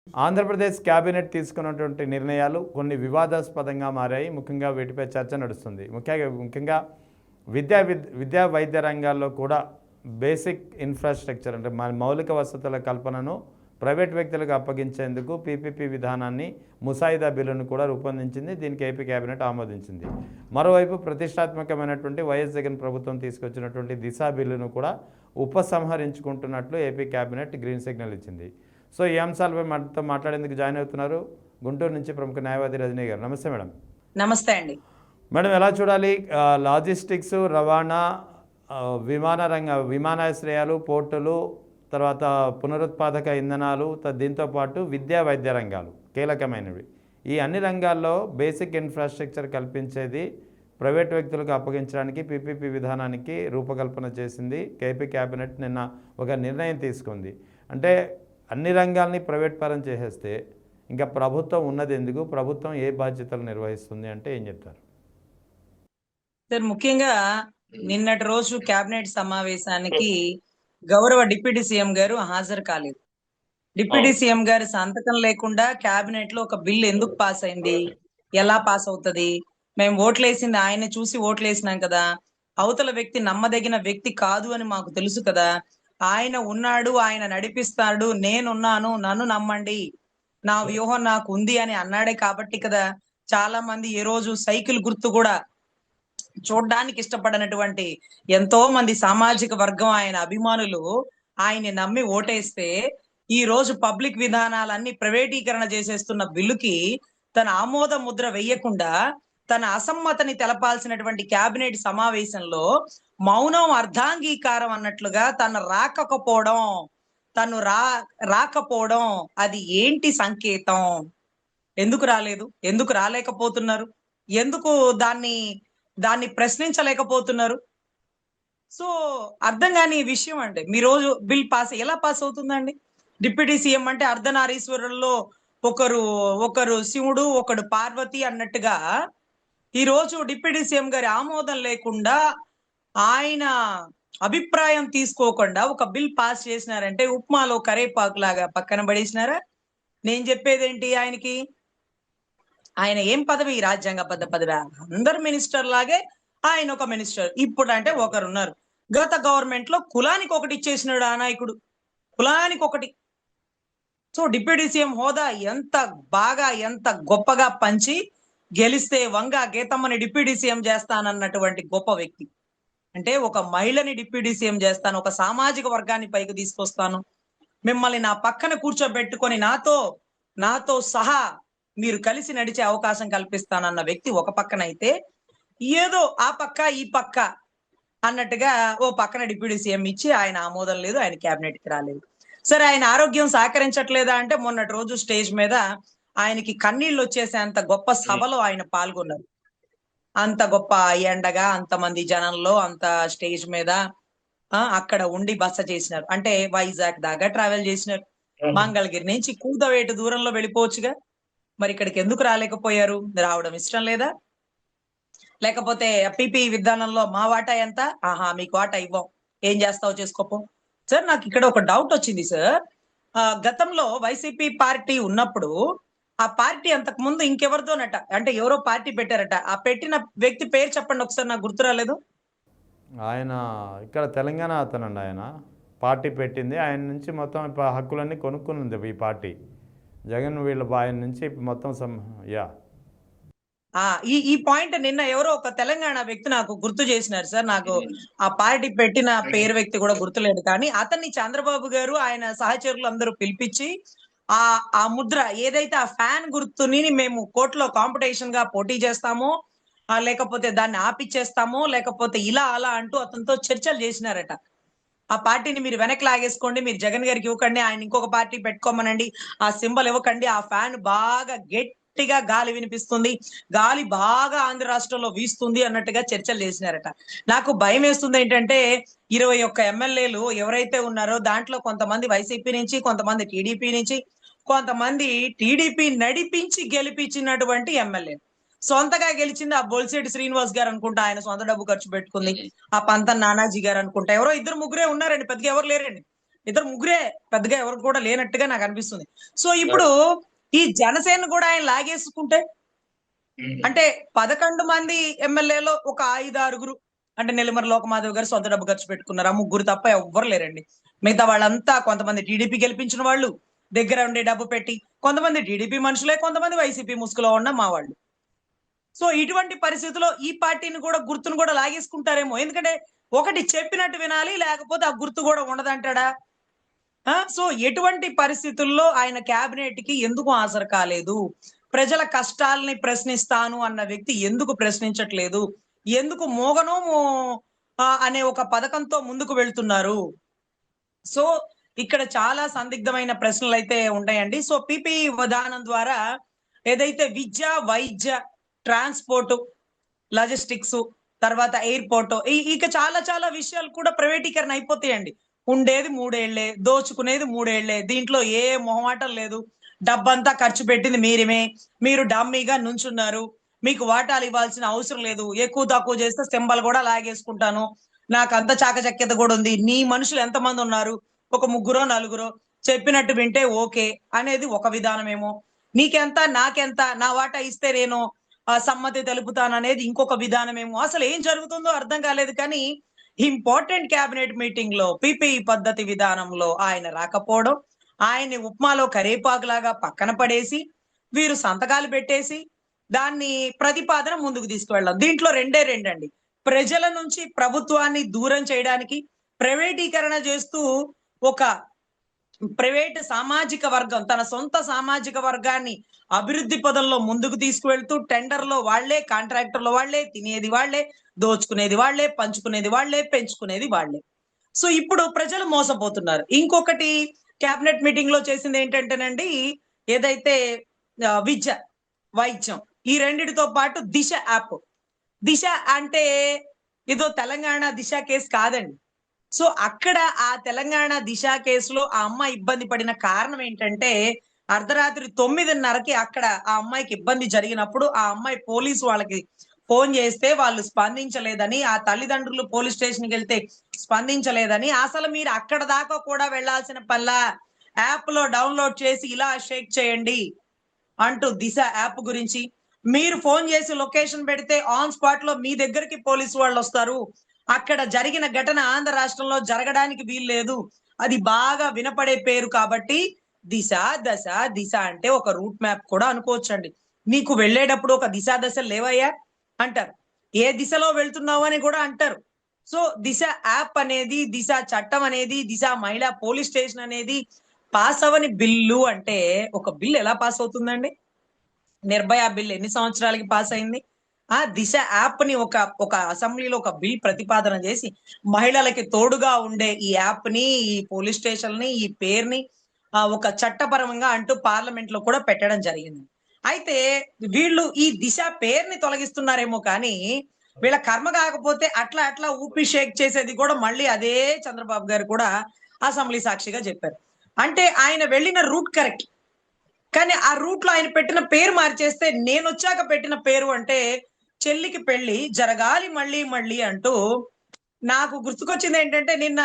Andhra Pradesh cabinet తీసుకున్నటువంటి నిర్ణయాలు కొన్ని వివాదాస్పదంగా మారాయి. ముఖ్యంగా వీటిపై చర్చ నడుస్తుంది. ముఖ్యంగా విద్యా వైద్య రంగాల్లో కూడా బేసిక్ ఇన్ఫ్రాస్ట్రక్చర్ అంటే మన మౌలిక వసతుల కల్పనను ప్రైవేట్ వ్యక్తులకు అప్పగించేందుకు పీపీపీ విధానాన్ని ముసాయిదా బిల్లును కూడా రూపొందించింది. దీనికి ఏపీ కేబినెట్ ఆమోదించింది. మరోవైపు ప్రతిష్టాత్మకమైనటువంటి వైఎస్ జగన్ ప్రభుత్వం తీసుకొచ్చినటువంటి దిశా బిల్లును కూడా ఉపసంహరించుకుంటున్నట్లు ఏపీ కేబినెట్ గ్రీన్ సిగ్నల్ ఇచ్చింది. సో ఈ అంశాలపై మనతో మాట్లాడేందుకు జాయిన్ అవుతున్నారు గుంటూరు నుంచి ప్రముఖ న్యాయవాది రజనీ గారు. నమస్తే మేడం. నమస్తే అండి మేడం, ఎలా చూడాలి లాజిస్టిక్స్, రవాణా, విమానాశ్రయాలు, పోర్టులు, తర్వాత పునరుత్పాదక ఇంధనాలు, దీంతోపాటు విద్యా వైద్య రంగాలు కీలకమైనవి. ఈ అన్ని రంగాల్లో బేసిక్ ఇన్ఫ్రాస్ట్రక్చర్ కల్పించేది ప్రైవేట్ వ్యక్తులకు అప్పగించడానికి పీపీపీ విధానానికి రూపకల్పన చేసింది ఏపీ కేబినెట్. నిన్న ఒక నిర్ణయం తీసుకుంది. అంటే అన్ని రంగాల్ని ప్రైవేట్ పరం చేసేస్తే ఇంకా ప్రభుత్వం ఉన్నది ఎందుకు? ప్రభుత్వం ఏ బాధ్యతలు నిర్వహిస్తుంది అంటే ఏం చెప్తారు? సార్, ముఖ్యంగా నిన్నటి రోజు కేబినెట్ సమావేశానికి గౌరవ డిప్యూటీ సీఎం గారు హాజరు కాలేదు. డిప్యూటీ సీఎం గారి సంతకం లేకుండా కేబినెట్ లో ఒక బిల్ ఎందుకు పాస్ అయింది, ఎలా పాస్ అవుతుంది? మేము ఓట్లేసింది ఆయన చూసి ఓట్లేసినాం కదా, అవతల వ్యక్తి నమ్మదగిన వ్యక్తి కాదు అని మాకు తెలుసు కదా. ఆయన ఉన్నాడు, ఆయన నడిపిస్తాడు, నేనున్నాను, నన్ను నమ్మండి, నా వ్యూహం నాకు ఉంది అని అన్నాడే కాబట్టి కదా చాలా మంది ఈ రోజు సైకిల్ గుర్తు కూడా చూడ్డానికి ఇష్టపడనటువంటి ఎంతో మంది సామాజిక వర్గం ఆయన అభిమానులు ఆయన్ని నమ్మి ఓటేస్తే ఈ రోజు పబ్లిక్ విధానాలన్నీ ప్రైవేటీకరణ చేసేస్తున్న బిల్లుకి తన ఆమోద ముద్ర వెయ్యకుండా తన అసమ్మతిని తెలపాల్సినటువంటి కేబినెట్ సమావేశంలో మౌనం అర్ధాంగీకారం అన్నట్లుగా తను రాకపోవడం అది ఏంటి సంకేతం? ఎందుకు రాలేదు? ఎందుకు రాలేకపోతున్నారు? ఎందుకు దాన్ని ప్రశ్నించలేకపోతున్నారు? సో అర్థం కాని విషయం అండి. మీ రోజు బిల్ ఎలా పాస్ అవుతుందండి? డిప్యూటీ సీఎం అంటే అర్ధనారీశ్వరుల్లో ఒకరు శివుడు, ఒకడు పార్వతి అన్నట్టుగా ఈ రోజు డిప్యూటీ సీఎం గారి ఆమోదం లేకుండా, ఆయన అభిప్రాయం తీసుకోకుండా ఒక బిల్ పాస్ చేసినారంటే ఉప్మాలో కరేపాకు లాగా పక్కన పడేసినారా? నేను చెప్పేదేంటి, ఆయన ఏం పదవి? రాజ్యాంగబద్ధ పదవి. అందరు మినిస్టర్ లాగే ఆయన ఒక మినిస్టర్. ఇప్పుడు అంటే ఒకరున్నారు. గత గవర్నమెంట్ లో కులానికి ఒకటి ఇచ్చేసినాడు ఆ నాయకుడు, కులానికి ఒకటి. సో డిప్యూటీ సీఎం హోదా ఎంత గొప్పగా పంచి గెలిస్తే వంగ గీతమ్మని డిప్యూటీ సీఎం చేస్తానన్నటువంటి గొప్ప వ్యక్తి. అంటే ఒక మహిళని డిప్యూటీ సీఎం చేస్తాను, ఒక సామాజిక వర్గాన్ని పైకి తీసుకొస్తాను, మిమ్మల్ని నా పక్కన కూర్చోబెట్టుకొని నాతో సహా మీరు కలిసి నడిచే అవకాశం కల్పిస్తానన్న వ్యక్తి ఒక పక్కన అయితే, ఏదో ఆ పక్క ఈ పక్క అన్నట్టుగా ఓ పక్కన డిప్యూటీ సీఎం ఇచ్చి ఆయన ఆమోదం లేదు, ఆయన కేబినెట్కి రాలేదు. సరే, ఆయన ఆరోగ్యం సహకరించట్లేదా అంటే మొన్నటి రోజు స్టేజ్ మీద ఆయనకి కన్నీళ్ళు వచ్చేసేంత గొప్ప సభలో ఆయన పాల్గొన్నారు. అంత గొప్ప ఎండగా అంతమంది జనంలో అంత స్టేజ్ మీద అక్కడ ఉండి బస చేసినారు. అంటే వైజాగ్ దాకా ట్రావెల్ చేసినారు. మంగళగిరి నుంచి కూదవేటు దూరంలో వెళ్ళిపోవచ్చుగా. మరి ఇక్కడికి ఎందుకు రాలేకపోయారు? రావడం ఇష్టం లేదా? లేకపోతే పీపీ విధానంలో మా వాటా ఎంత? మీకు వాటా ఇవ్వం, ఏం చేస్తావు చేసుకోపో. సార్, నాకు ఇక్కడ ఒక డౌట్ వచ్చింది సార్. గతంలో వైసీపీ పార్టీ ఉన్నప్పుడు ఆ పార్టీ అంతకు ముందు ఇంకెవరితోనట, అంటే ఎవరో పార్టీ పెట్టారట, ఆ పెట్టిన వ్యక్తి పేరు చెప్పండి ఒకసారి, నాకు గుర్తు రాలేదు. ఆయన ఇక్కడ తెలంగాణ అతనండి. ఆయన పార్టీ పెట్టింది, ఆయన నుంచి మొత్తం హక్కులన్నీ కొనుక్కునింది ఈ పార్టీ. జగన్ వీళ్ళ ఆయన నుంచి మొత్తం ఈ పాయింట్ నిన్న ఎవరో ఒక తెలంగాణ వ్యక్తి నాకు గుర్తు చేసినారు సార్. నాకు ఆ పార్టీ పెట్టిన పేరు వ్యక్తి కూడా గుర్తులేదు, కానీ అతన్ని చంద్రబాబు గారు ఆయన సహచరులు అందరూ పిలిపించి ఆ ముద్ర ఏదైతే ఆ ఫ్యాన్ గుర్తుని మేము కోర్టులో కాంపిటీషన్ గా పోటీ చేస్తామో, లేకపోతే దాన్ని ఆపిచ్చేస్తామో, లేకపోతే ఇలా అలా అంటూ అతనితో చర్చలు చేసినారట. ఆ పార్టీని మీరు వెనక్కి లాగేసుకోండి, మీరు జగన్ గారికి ఇవ్వకండి, ఆయన ఇంకొక పార్టీ పెట్టుకోమనండి, ఆ సింబల్ ఇవ్వకండి, ఆ ఫ్యాన్ బాగా గట్టిగా గాలి వినిపిస్తుంది, గాలి బాగా ఆంధ్ర రాష్ట్రంలో వీస్తుంది అన్నట్టుగా చర్చలు చేసినారట. నాకు భయం వేస్తుంది ఏంటంటే 21 ఎమ్మెల్యేలు ఎవరైతే ఉన్నారో దాంట్లో కొంతమంది వైసీపీ నుంచి, కొంతమంది టీడీపీ నుంచి, కొంతమంది టీడీపీ నడిపించి గెలిపించినటువంటి ఎమ్మెల్యే. సొంతగా గెలిచింది ఆ బొలిశెట్టి శ్రీనివాస్ గారు అనుకుంటా, ఆయన సొంత డబ్బు ఖర్చు పెట్టుకుంది. ఆ పంత నానాజీ గారు అనుకుంటా, ఎవరో ఇద్దరు ముగ్గురే ఉన్నారండి, పెద్దగా ఎవరు లేరండి. ఇద్దరు ముగ్గురే, పెద్దగా ఎవరు కూడా లేనట్టుగా నాకు అనిపిస్తుంది. సో ఇప్పుడు ఈ జనసేన కూడా ఆయన లాగేసుకుంటే అంటే 11 మంది ఎమ్మెల్యేలో ఒక 5-6 అంటే నెల్లిమర్ల లోకమాధవ్ గారు సొంత డబ్బు ఖర్చు పెట్టుకున్నారు. ఆ ముగ్గురు తప్ప ఎవ్వరు లేరండి. మిగతా వాళ్ళంతా కొంతమంది టీడీపీ గెలిపించిన వాళ్ళు, దగ్గర ఉండే డబ్బు పెట్టి, కొంతమంది టీడీపీ మనుషులే, కొంతమంది వైసీపీ ముసుగులో ఉన్న మా వాళ్ళు. సో ఇటువంటి పరిస్థితుల్లో ఈ పార్టీని కూడా గుర్తును కూడా లాగేసుకుంటారేమో. ఎందుకంటే ఒకటి చెప్పినట్టు వినాలి, లేకపోతే ఆ గుర్తు కూడా ఉండదంటాడా? సో ఎటువంటి పరిస్థితుల్లో ఆయన క్యాబినెట్ కి ఎందుకు హాజరు కాలేదు? ప్రజల కష్టాల్ని ప్రశ్నిస్తాను అన్న వ్యక్తి ఎందుకు ప్రశ్నించట్లేదు? ఎందుకు మోగనోము అనే ఒక పథకంతో ముందుకు వెళ్తున్నారు? సో ఇక్కడ చాలా సందిగ్ధమైన ప్రశ్నలు అయితే ఉంటాయండి. సో పిపి విధానం ద్వారా ఏదైతే విద్య, వైద్య, ట్రాన్స్‌పోర్ట్, లాజిస్టిక్స్, తర్వాత ఎయిర్‌పోర్ట్ ఇక చాలా చాలా విషయాలు కూడా ప్రైవేటీకరణ అయిపోతాయండి. ఉండేది 3 ఏళ్లే, దోచుకునేది 3 ఏళ్లే. దీంట్లో ఏ మొహమాటం లేదు. డబ్బంతా ఖర్చు పెట్టింది మీరిమే. మీరు డమ్మీగా నుంచున్నారు. మీకు వాటాలు ఇవ్వాల్సిన అవసరం లేదు. ఎక్కువ తక్కువ చేస్తే సింబల్ కూడా లాగేసుకుంటాను. నాకంత చాకచక్యత కూడా ఉంది. నీ మనుషులు ఎంతమంది ఉన్నారు? ఒక ముగ్గురో, నలుగురో చెప్పినట్టు వింటే ఓకే అనేది ఒక విధానమేమో. నీకెంత, నాకెంత, నా వాటా ఇస్తే నేను సమ్మతి తెలుపుతాననేది ఇంకొక విధానమేమో. అసలు ఏం జరుగుతుందో అర్థం కాలేదు. కానీ ఇంపార్టెంట్ క్యాబినెట్ మీటింగ్ లో పిపిఈ పద్ధతి విధానంలో ఆయన రాకపోవడం, ఆయన్ని ఉప్మాలో కరేపాకులాగా పక్కన పడేసి వీరు సంతకాలు పెట్టేసి దాన్ని ప్రతిపాదన ముందుకు తీసుకువెళ్ళడం. దీంట్లో రెండండి. ప్రజల నుంచి ప్రభుత్వాన్ని దూరం చేయడానికి ప్రైవేటీకరణ చేస్తూ ఒక ప్రైవేట్ సామాజిక వర్గం తన సొంత సామాజిక వర్గాన్ని అభివృద్ధి పదంలో ముందుకు తీసుకువెళ్తూ టెండర్లో వాళ్లే, కాంట్రాక్టర్లు వాళ్లే, తినేది వాళ్లే, దోచుకునేది వాళ్లే, పంచుకునేది వాళ్లే, పెంచుకునేది వాళ్లే. సో ఇప్పుడు ప్రజలు మోసపోతున్నారు. ఇంకొకటి క్యాబినెట్ మీటింగ్ లో చేసింది ఏంటంటేనండి, ఏదైతే విద్య, వైద్యం ఈ రెండిటితో పాటు దిశ యాప్. దిశ అంటే ఇదో తెలంగాణ దిశ కేసు కాదండి. సో అక్కడ ఆ తెలంగాణ దిశ కేసులో ఆ అమ్మాయి ఇబ్బంది పడిన కారణం ఏంటంటే, అర్ధరాత్రి 9:30కి అక్కడ ఆ అమ్మాయికి ఇబ్బంది జరిగినప్పుడు ఆ అమ్మాయి పోలీసు వాళ్ళకి ఫోన్ చేస్తే వాళ్ళు స్పందించలేదని, ఆ తల్లిదండ్రులు పోలీస్ స్టేషన్కి వెళ్తే స్పందించలేదని, అసలు మీరు అక్కడ దాకా కూడా వెళ్లాల్సిన పల్లా, యాప్ లో డౌన్లోడ్ చేసి ఇలా షేక్ చేయండి అంటూ దిశ యాప్ గురించి, మీరు ఫోన్ చేసి లొకేషన్ పెడితే ఆన్ స్పాట్ లో మీ దగ్గరికి పోలీసు వాళ్ళు వస్తారు, అక్కడ జరిగిన ఘటన ఆంధ్ర రాష్ట్రంలో జరగడానికి వీల్లేదు, అది బాగా వినపడే పేరు కాబట్టి దిశ, దశ, దిశ అంటే ఒక రూట్ మ్యాప్ కూడా అనుకోవచ్చండి. నీకు వెళ్ళేటప్పుడు ఒక దిశ దశ లేవయ్యా అంటారు, ఏ దిశలో వెళ్తున్నావు అని కూడా అంటారు. సో దిశ యాప్ అనేది, దిశ చట్టం అనేది, దిశ మహిళా పోలీస్ స్టేషన్ అనేది పాస్ అవని బిల్లు అంటే ఒక బిల్ ఎలా పాస్ అవుతుందండి? నిర్భయ బిల్ ఎన్ని సంవత్సరాలకి పాస్ అయింది? ఆ దిశ యాప్ ని ఒక అసెంబ్లీలో ఒక బిల్ ప్రతిపాదన చేసి మహిళలకి తోడుగా ఉండే ఈ యాప్ ని, ఈ పోలీస్ స్టేషన్ ని, ఈ పేరుని ఒక చట్టపరంగా అంటూ పార్లమెంట్ లో కూడా పెట్టడం జరిగింది. అయితే వీళ్ళు ఈ దిశ పేరుని తొలగిస్తున్నారేమో కానీ వీళ్ళ కర్మ కాకపోతే అట్లా అట్లా ఊపి షేక్ చేసేది కూడా మళ్ళీ అదే చంద్రబాబు గారు కూడా అసెంబ్లీ సాక్షిగా చెప్పారు. అంటే ఆయన వెళ్ళిన రూట్ కరెక్ట్, కానీ ఆ రూట్ లో ఆయన పెట్టిన పేరు మార్చేస్తే, నేను వచ్చాక పెట్టిన పేరు అంటే చెల్లికి పెళ్లి జరగాలి మళ్ళీ మళ్ళీ అంటూ నాకు గుర్తుకొచ్చింది ఏంటంటే, నిన్న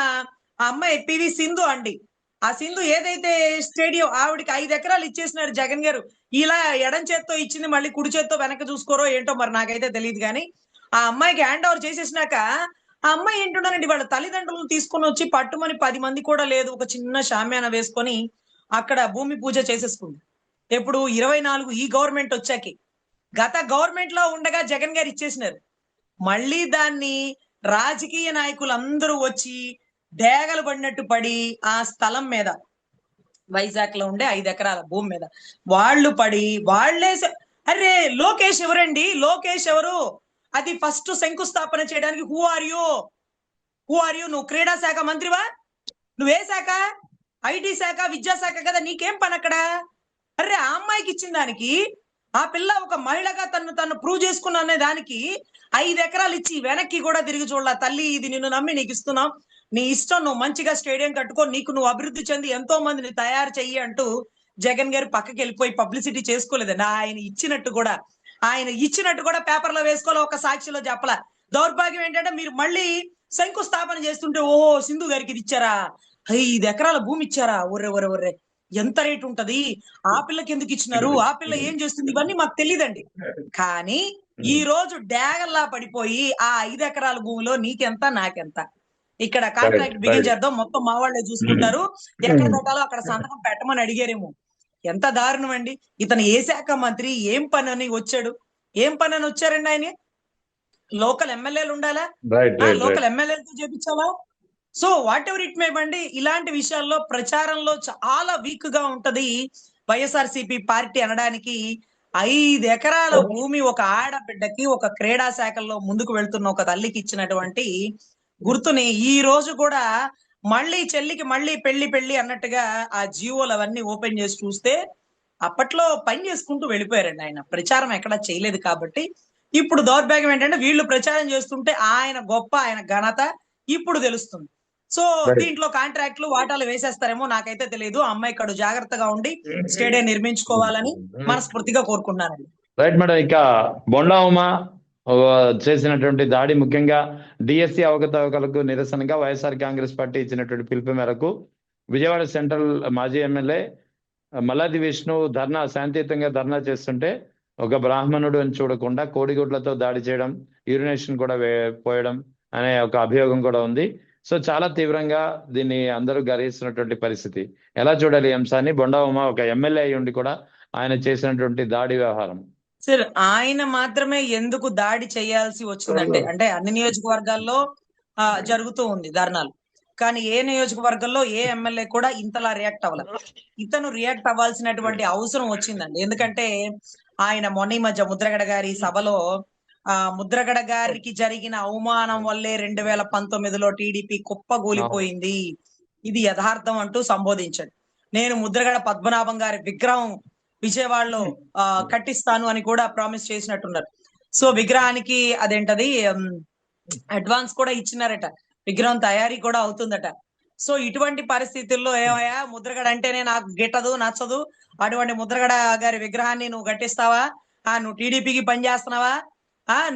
ఆ అమ్మాయి పివి సింధు అండి. ఆ సింధు ఏదైతే స్టేడియం ఆవిడకి 5 ఎకరాలు ఇచ్చేసినారు జగన్ గారు. ఇలా ఎడం చేత్తో ఇచ్చింది, మళ్ళీ కుడి చేత్తో వెనక్కి చూసుకోరో ఏంటో మరి నాకైతే తెలియదు. కానీ ఆ అమ్మాయికి హ్యాండ్ ఓవర్ చేసేసినాక ఆ అమ్మాయి ఏంటున్నారండి, వాళ్ళ తల్లిదండ్రులను తీసుకొని వచ్చి పట్టుమని 10 మంది కూడా లేదు, ఒక చిన్న షామ్యాన వేసుకొని అక్కడ భూమి పూజ చేసేసుకుంది. ఎప్పుడు 24 ఈ గవర్నమెంట్ వచ్చాకి. గత గవర్నమెంట్ లో ఉండగా జగన్ గారు ఇచ్చేసినారు. మళ్ళీ దాన్ని రాజకీయ నాయకులందరూ వచ్చి డేగలు పడినట్టు పడి ఆ స్థలం మీద, వైజాగ్ లో ఉండే 5 ఎకరాల భూమి మీద వాళ్ళు పడి వాళ్లే అరే లోకేష్ ఎవరండి, లోకేష్ ఎవరు, అది ఫస్ట్ శంకుస్థాపన చేయడానికి హూ ఆర్ యూ నువ్వు క్రీడా శాఖ మంత్రివా? నువ్వే శాఖ? ఐటీ శాఖ, విద్యాశాఖ కదా, నీకేం పని అక్కడ? అరే ఆ అమ్మాయికి ఇచ్చిన దానికి, ఆ పిల్ల ఒక మహిళగా తను ప్రూవ్ చేసుకున్న అనే దానికి 5 ఎకరాలు ఇచ్చి వెనక్కి కూడా తిరిగి చూడాల. తల్లి ఇది నిన్ను నమ్మి నీకు ఇస్తున్నాం, నీ ఇష్టం, నువ్వు మంచిగా స్టేడియం కట్టుకో, నీకు నువ్వు అభివృద్ధి చెంది ఎంతో మందిని తయారు చెయ్యి అంటూ జగన్ గారు పక్కకి వెళ్ళిపోయి పబ్లిసిటీ చేసుకోలేదండి. ఆయన ఇచ్చినట్టు కూడా పేపర్లో వేసుకోవాలి, ఒక సాక్షిలో చెప్పలా. దౌర్భాగ్యం ఏంటంటే మీరు మళ్ళీ శంకుస్థాపన చేస్తుంటే ఓహో సింధు గారికి ఇది ఇచ్చారా, 5 ఎకరాల భూమి ఇచ్చారా? ఒర్రె ఒర్రె ఒర్రె ఎంత రేట్ ఉంటది? ఆ పిల్లకి ఎందుకు ఇచ్చినారు? ఆ పిల్ల ఏం చేస్తుంది? ఇవన్నీ మాకు తెలియదండి. కానీ ఈ రోజు డాగల్లా పడిపోయి ఆ 5 ఎకరాల భూమిలో నీకెంత నాకెంత, ఇక్కడ కాంట్రాక్ట్ బిగిన్ చేద్దాం, మొత్తం మా వాళ్ళే చూసుకుంటారు, ఎక్కడ పెట్టాలో అక్కడ సంతకం పెట్టమని అడిగారేమో. ఎంత దారుణం అండి. ఇతను ఏ శాఖ మంత్రి, ఏం పని అని వచ్చాడు? ఏం పని అని వచ్చారండి ఆయన? లోకల్ ఎమ్మెల్యేలు ఉండాలా? లోకల్ ఎమ్మెల్యేలతో చేపించాలా? So whatever it may బండి, ఇలాంటి విషయాల్లో ప్రచారంలో చాలా వీక్ గా ఉంటది వైఎస్ఆర్సీపీ పార్టీ అనడానికి. 5 ఎకరాల భూమి ఒక ఆడబిడ్డకి, ఒక క్రీడా శాఖల్లో ముందుకు వెళ్తున్న ఒక తల్లికి ఇచ్చినటువంటి గుర్తుని ఈ రోజు కూడా మళ్ళీ చెల్లికి మళ్ళీ పెళ్లి పెళ్లి అన్నట్టుగా ఆ జీవోలు అవన్నీ ఓపెన్ చేసి చూస్తే అప్పట్లో పని చేసుకుంటూ వెళ్ళిపోయారండి. ఆయన ప్రచారం ఎక్కడా చేయలేదు కాబట్టి ఇప్పుడు దౌర్భాగ్యం ఏంటంటే వీళ్ళు ప్రచారం చేస్తుంటే ఆయన గొప్ప, ఆయన ఘనత ఇప్పుడు తెలుస్తుంది. సో దీంట్లో కాంట్రాక్ట్లు వాటాలు వేసేస్తారేమో, నాకైతే తెలియదు. ఆ అమ్మాయి ఇక్కడ జాగ్రత్తగా ఉండి స్టేడియం నిర్మించుకోవాలని మనస్ఫూర్తిగా కోరుకుంటున్నానండి. Right madam. ఇక బొండా ఉమా చేసినటువంటి దాడి, ముఖ్యంగా డిఎస్సి అవకతవకలకు నిరసనగా వైఎస్ఆర్ కాంగ్రెస్ పార్టీ ఇచ్చినటువంటి పిలుపు మేరకు విజయవాడ సెంట్రల్ మాజీ ఎమ్మెల్యే మల్లాది విష్ణు శాంతియుతంగా ధర్నా చేస్తుంటే ఒక బ్రాహ్మణుడు అని చూడకుండా కోడిగుడ్లతో దాడి చేయడం, యూరినేషన్ కూడా పోయడం అనే ఒక అభియోగం కూడా ఉంది. సో చాలా తీవ్రంగా దీన్ని అందరూ గర్హిస్తున్నటువంటి పరిస్థితి. ఎలా చూడాలి ఈ అంశాన్ని? బొండా ఉమా ఒక ఎమ్మెల్యే అయి ఉండి కూడా ఆయన చేసినటువంటి దాడి వ్యవహారం. సార్, ఆయన మాత్రమే ఎందుకు దాడి చేయాల్సి వచ్చిందంటే, అంటే అన్ని నియోజకవర్గాల్లో జరుగుతూ ఉంది ధర్నాలు, కానీ ఏ నియోజకవర్గంలో ఏ ఎమ్మెల్యే కూడా ఇంతలా రియాక్ట్ అవ్వలేదు. ఇతను రియాక్ట్ అవ్వాల్సినటువంటి అవసరం వచ్చిందండి. ఎందుకంటే ఆయన మొన్న ఈ మధ్య ముద్రగడ గారి సభలో ముద్రగడ గారికి జరిగిన అవమానం వల్లే 2019లో టీడీపీ కుప్పగూలిపోయింది, ఇది యథార్థం అంటూ సంబోధించాడు. నేను ముద్రగడ పద్మనాభం గారి విగ్రహం విజయవాడలో కట్టిస్తాను అని కూడా ప్రామిస్ చేసినట్టున్నారు. సో విగ్రహానికి అదేంటది అడ్వాన్స్ కూడా ఇచ్చినారట, విగ్రహం తయారీ కూడా అవుతుందట. సో ఇటువంటి పరిస్థితుల్లో ఏమయ్యా, ముద్రగడ అంటేనే నాకు గిట్టదు, నచ్చదు, అటువంటి ముద్రగడ గారి విగ్రహాన్ని నువ్వు కట్టిస్తావా? నువ్వు టీడీపీకి పనిచేస్తున్నావా?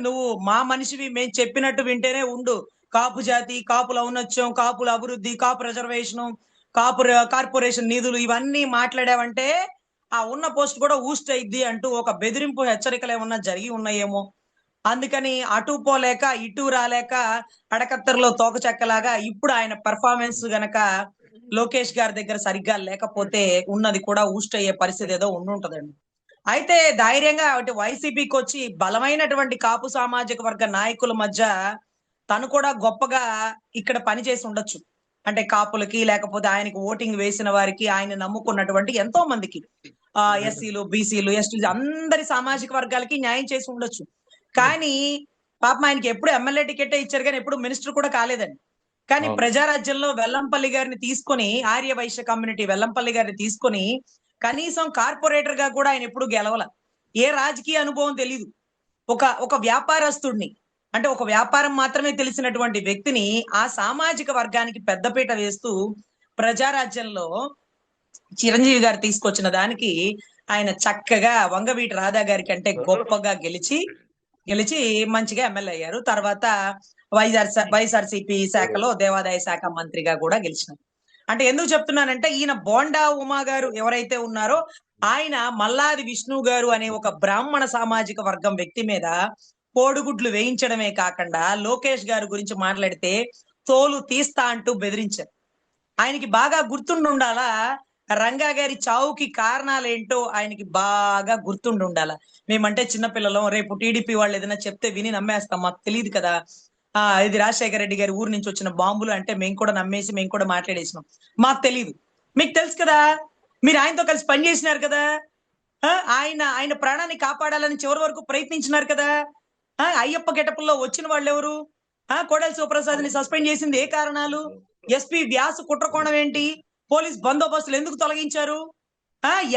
నువ్వు మా మనిషివి, మేము చెప్పినట్టు వింటేనే ఉండు. కాపు జాతి, కాపుల ఔన్నత్యం, కాపుల అభివృద్ధి, కాపు రిజర్వేషన్, కాపు కార్పొరేషన్ నిధులు ఇవన్నీ మాట్లాడావంటే ఉన్న పోస్ట్ కూడా ఊస్ట్ అయిద్ది అంటూ ఒక బెదిరింపు హెచ్చరికలు ఏమన్నా జరిగి ఉన్నాయేమో. అందుకని అటు పోలేక ఇటు రాలేక అడకత్తర్లో తోక చెక్కలాగా ఇప్పుడు ఆయన పెర్ఫార్మెన్స్ గనక లోకేష్ గారి దగ్గర సరిగ్గా లేకపోతే ఉన్నది కూడా ఊస్ట్ అయ్యే పరిస్థితి ఏదో ఉండుంటదండి. అయితే ధైర్యంగా అటు వైసీపీకి వచ్చి బలమైనటువంటి కాపు సామాజిక వర్గ నాయకుల మధ్య తను కూడా గొప్పగా ఇక్కడ పనిచేసి ఉండొచ్చు. అంటే కాపులకి, లేకపోతే ఆయనకి ఓటింగ్ వేసిన వారికి, ఆయన నమ్ముకున్నటువంటి ఎంతో మందికి ఎస్సీలు, బీసీలు, ఎస్టీలు అందరి సామాజిక వర్గాలకి న్యాయం చేసి ఉండొచ్చు. కానీ పాపం ఆయనకి ఎప్పుడు ఎమ్మెల్యే టికెట్ ఇచ్చారు, కానీ ఎప్పుడు మినిస్టర్ కూడా కాలేదండి. కానీ ప్రజారాజ్యంలో వెల్లంపల్లి గారిని తీసుకొని, ఆర్య వైశ్య కమ్యూనిటీ వెల్లంపల్లి గారిని తీసుకొని కనీసం కార్పొరేటర్ గా కూడా ఆయన ఎప్పుడు గెలవల. ఏ రాజకీయ అనుభవం తెలీదు. ఒక వ్యాపారస్తుడిని, అంటే ఒక వ్యాపారం మాత్రమే తెలిసినటువంటి వ్యక్తిని ఆ సామాజిక వర్గానికి పెద్దపీట వేస్తూ ప్రజారాజ్యంలో చిరంజీవి గారు తీసుకొచ్చిన దానికి ఆయన చక్కగా వంగవీటి రాధా గారి కంటే గొప్పగా గెలిచి మంచిగా ఎమ్మెల్యే అయ్యారు. తర్వాత వైఎస్ఆర్సీపీ శాఖలో దేవాదాయ శాఖ మంత్రిగా కూడా గెలిచినారు. అంటే ఎందుకు చెప్తున్నానంటే, ఈయన బోండా ఉమా గారు ఎవరైతే ఉన్నారో ఆయన మల్లాది విష్ణు గారు అనే ఒక బ్రాహ్మణ సామాజిక వర్గం వ్యక్తి మీద కోడిగుడ్లు వేయించడమే కాకుండా లోకేష్ గారి గురించి మాట్లాడితే తోలు తీస్తా అంటూ బెదిరించారు. ఆయనకి బాగా గుర్తుండుండాలా, రంగా గారి చావుకి కారణాలేంటో ఆయనకి బాగా గుర్తుండుండాలా. మేమంటే చిన్నపిల్లలం, రేపు టీడీపీ వాళ్ళు ఏదైనా చెప్తే విని నమ్మేస్తాం, మాకు తెలియదు కదా. ఇది రాజశేఖర రెడ్డి గారి ఊరు నుంచి వచ్చిన బాంబులు అంటే మేము కూడా నమ్మేసి మేము కూడా మాట్లాడేసినాం, మాకు తెలియదు. మీకు తెలుసు కదా, మీరు ఆయనతో కలిసి పనిచేసినారు కదా, ఆయన ప్రాణాన్ని కాపాడాలని చివరి వరకు ప్రయత్నించినారు కదా. అయ్యప్ప గెటపుల్లో వచ్చిన వాళ్ళు ఎవరు? కోడెల శివప్రసాద్ ని సస్పెండ్ చేసింది ఏ కారణాలు? ఎస్పీ వ్యాసు కుట్రకోణం ఏంటి? పోలీస్ బందోబస్తులు ఎందుకు తొలగించారు?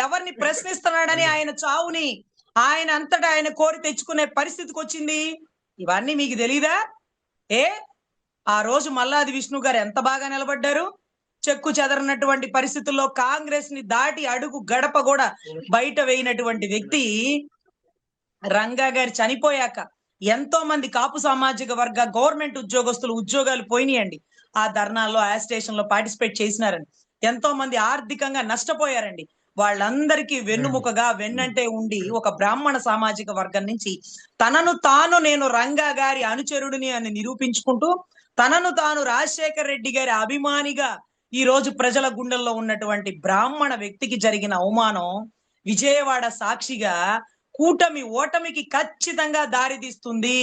ఎవరిని ప్రశ్నిస్తున్నాడని ఆయన చావుని ఆయన అంతటా ఆయన కోరి తెచ్చుకునే పరిస్థితికి వచ్చింది. ఇవన్నీ మీకు తెలీదా? ఆ రోజు మల్లాది విష్ణు గారు ఎంత బాగా నిలబడ్డారు. చెక్కు చెదరనటువంటి పరిస్థితుల్లో కాంగ్రెస్ ని దాటి అడుగు గడప కూడా బయట వేయినటువంటి వ్యక్తి రంగా గారు చనిపోయాక ఎంతో మంది కాపు సామాజిక వర్గ గవర్నమెంట్ ఉద్యోగస్తులు ఉద్యోగాలు పోయినాయండి. ఆ ధర్నాల్లో యాజిటేషన్ లో పార్టిసిపేట్ చేసినారని, ఎంతో మంది ఆర్థికంగా నష్టపోయారండి. వాళ్ళందరికీ వెన్నుముకగా వెన్నంటే ఉండి ఒక బ్రాహ్మణ సామాజిక వర్గం నుంచి తనను తాను నేను రంగా గారి అనుచరుడిని అని నిరూపించుకుంటూ, తనను తాను రాజశేఖర్ రెడ్డి గారి అభిమానిగా ఈ రోజు ప్రజల గుండెల్లో ఉన్నటువంటి బ్రాహ్మణ వ్యక్తికి జరిగిన అవమానం విజయవాడ సాక్షిగా కూటమి ఓటమికి ఖచ్చితంగా దారితీస్తుంది.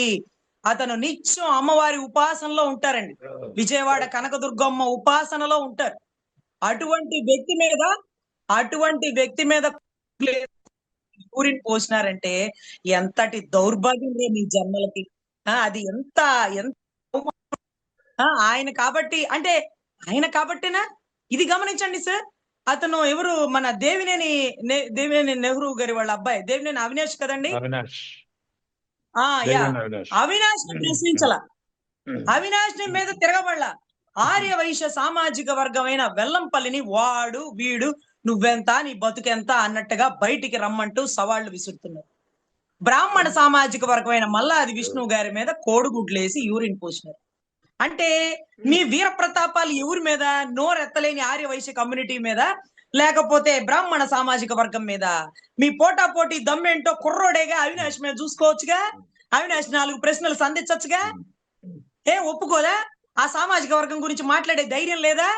అతను నిత్యం అమ్మవారి ఉపాసనలో ఉంటారండి. విజయవాడ కనకదుర్గమ్మ ఉపాసనలో ఉంటారు. అటువంటి వ్యక్తి మీద అటువంటి వ్యక్తి మీద యూరిన్ పోసినారంటే ఎంతటి దౌర్భాగ్యం రే మీ జన్మలకి. అది ఎంత ఎంత ఆయన కాబట్టి అంటే ఆయన కాబట్టినా ఇది గమనించండి సార్. అతను ఎవరు మన దేవినేని నెహ్రూ గారి వాళ్ళ అబ్బాయి దేవినేని అవినాష్ కదండి. అవినాష్ ని ప్రశ్నించాల, అవినాష్ ని మీద తిరగబడలా. ఆర్య వైశ్య సామాజిక వర్గమైన వెల్లంపల్లిని వాడు వీడు నువ్వెంత నీ బతుకెంత అన్నట్టుగా బయటికి రమ్మంటూ సవాళ్లు విసురుతున్నారు. బ్రాహ్మణ సామాజిక వర్గమైన మల్లాది విష్ణు గారి మీద కోడిగుడ్లేసి యూరిన్ పోసినారు. అంటే మీ వీర ప్రతాపాలు ఎవరి మీద? నోరెత్తలేని ఆర్య వైశ్య కమ్యూనిటీ మీద, లేకపోతే బ్రాహ్మణ సామాజిక వర్గం మీద? మీ పోటా పోటీ దమ్మేంటో కుర్రోడేగా అవినాష్ మీద చూసుకోవచ్చుగా. అవినాష్ 4 ప్రశ్నలు సంధించచ్చుగా. ఒప్పుకోదా? ఆ సామాజిక వర్గం గురించి మాట్లాడే ధైర్యం లేదా?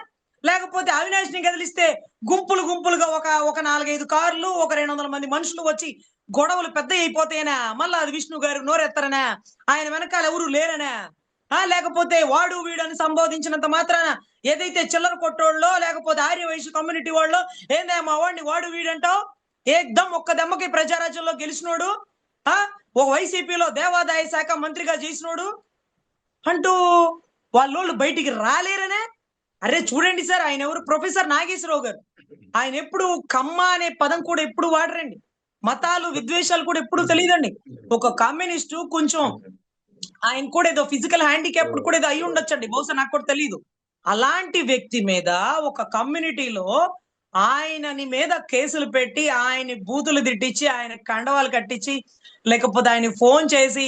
లేకపోతే అవినాష్ ని కదిలిస్తే గుంపులు గుంపులుగా ఒక 4-5 కార్లు, ఒక 200 మంది మనుషులు వచ్చి గొడవలు పెద్ద అయిపోతాయనా? మళ్ళా అది విష్ణు గారు నోరెత్తరనా? ఆయన వెనకాల ఎవరు లేరనా? లేకపోతే వాడు వీడు అని సంబోధించినంత మాత్రాన ఏదైతే చిల్లర కొట్టోళ్ళో లేకపోతే ఆర్య వైశ్య కమ్యూనిటీ వాళ్ళో ఏందా మా వాడిని వాడు వీడంటావు? ఏకదమ్ ఒక్క దెమ్మకి ప్రజారాజ్యంలో గెలిచినోడు, ఒక వైసీపీలో దేవాదాయ శాఖ మంత్రిగా చేసినోడు అంటూ వాళ్ళోళ్ళు బయటికి రాలేరనే? అరే చూడండి సార్, ఆయన ఎవరు? ప్రొఫెసర్ నాగేశ్వరరావు గారు. ఆయన ఎప్పుడు కమ్మ అనే పదం కూడా ఎప్పుడు వాడరండి. మతాలు విద్వేషాలు కూడా ఎప్పుడు తెలియదండి. ఒక కమ్యూనిస్టు కొంచెం ఆయన కూడా ఏదో ఫిజికల్ హ్యాండిక్యాప్ కూడా ఏదో అయి ఉండొచ్చండి, బహుశా నాకు కూడా తెలియదు. అలాంటి వ్యక్తి మీద ఒక కమ్యూనిటీలో ఆయనని మీద కేసులు పెట్టి ఆయన బూతులు తిట్టించి ఆయన కండవాలు కట్టించి లేకపోతే ఆయన ఫోన్ చేసి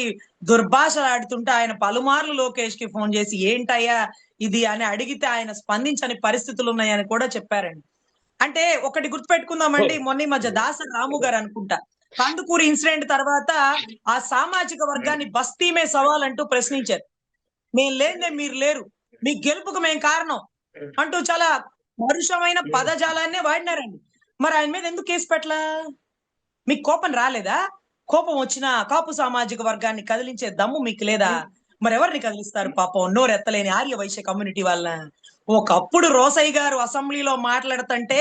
దుర్భాషలు ఆడుతుంటే ఆయన పలుమార్లు లోకేష్ కి ఫోన్ చేసి ఏంటయ్యా ఇది అని అడిగితే ఆయన స్పందించని పరిస్థితులు ఉన్నాయని కూడా చెప్పారండి. అంటే ఒకటి గుర్తుపెట్టుకుందామండి, మొన్న మధ్య దాసరి రాము గారు అనుకుంటా కందుకూరు ఇన్సిడెంట్ తర్వాత ఆ సామాజిక వర్గాన్ని బస్తీమే సవాల్ అంటూ ప్రశ్నించారు. మేము లేదే మీరు లేరు, మీ గెలుపుకు మేము కారణం అంటూ చాలా పరుషమైన పదజాలాన్నే వాడినారండి. మరి ఆయన మీద ఎందుకు కేసు పెట్టలా? మీకు కోపం రాలేదా? కోపం వచ్చినా కాపు సామాజిక వర్గాన్ని కదిలించే దమ్ము మీకు లేదా? మరి ఎవరిని కదిలిస్తారు పాపం నోరెత్తలేని ఆర్య వైశ్య కమ్యూనిటీ వాళ్ళ? ఒకప్పుడు రోసయ్య గారు అసెంబ్లీలో మాట్లాడుతుంటే